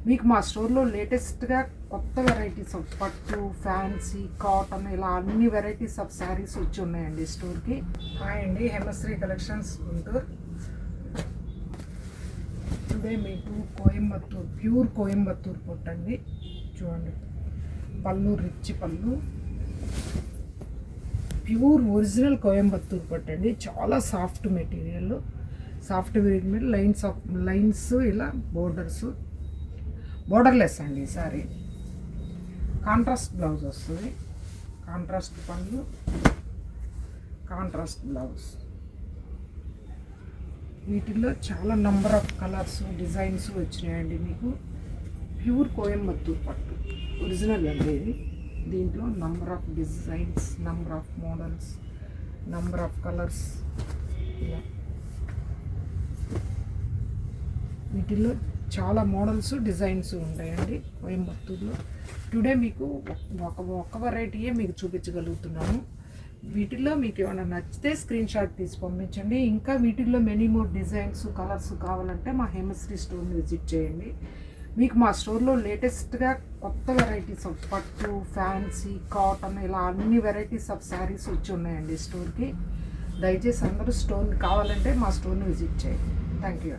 మీకు మా స్టోర్లో లేటెస్ట్గా కొత్త వెరైటీస్ ఆఫ్ పట్టు, ఫ్యాన్సీ, కాటన్ ఇలా అన్ని వెరైటీస్ ఆఫ్ శారీస్ వచ్చి ఉన్నాయండి స్టోర్కి. హాయ్ అండి, హేమశ్రీ కలెక్షన్స్ గుంటూరు. టుడే మీకు కోయంబత్తూర్, ప్యూర్ కోయంబత్తూర్ పొట్టండి. చూడండి, పళ్ళు రిచ్ పళ్ళు, ప్యూర్ ఒరిజినల్ కోయంబత్తూర్ పట్టండి. చాలా సాఫ్ట్ మెటీరియల్, లైన్స్ ఇలా బోర్డర్లెస్ అండి. ఈసారి కాంట్రాస్ట్ బ్లౌజ్ వస్తుంది, కాంట్రాస్ట్ పళ్ళు, కాంట్రాస్ట్ బ్లౌజ్. వీటిల్లో చాలా నంబర్ ఆఫ్ కలర్స్, డిజైన్స్ వచ్చినాయండి. మీకు ప్యూర్ కోయంబత్తూర్ పట్టు ఒరిజినల్ అండి ఇది. దీంట్లో number of designs, number of models, number of colours ఇలా. వీటిల్లో చాలా మోడల్స్, డిజైన్స్ ఉంటాయండి కోయంబత్తూర్లో. టుడే మీకు ఒక వెరైటీయే మీకు చూపించగలుగుతున్నాను. వీటిల్లో మీకు ఏమైనా నచ్చితే స్క్రీన్ షాట్ తీసి పంపించండి. ఇంకా వీటిల్లో మెనీ మోర్ డిజైన్స్, కలర్స్ కావాలంటే మా హేమశ్రీ స్టోర్ని విజిట్ చేయండి. మీకు మా స్టోర్లో లేటెస్ట్గా కొత్త వెరైటీస్ ఆఫ్ పట్టు, ఫ్యాన్సీ, కాటన్ ఇలా అన్ని వెరైటీస్ ఆఫ్ శారీస్ వచ్చి ఉన్నాయండి స్టోర్కి. దయచేసి అందరూ స్టోర్ని కావాలంటే మా స్టోర్ని విజిట్ చేయండి. Thank you.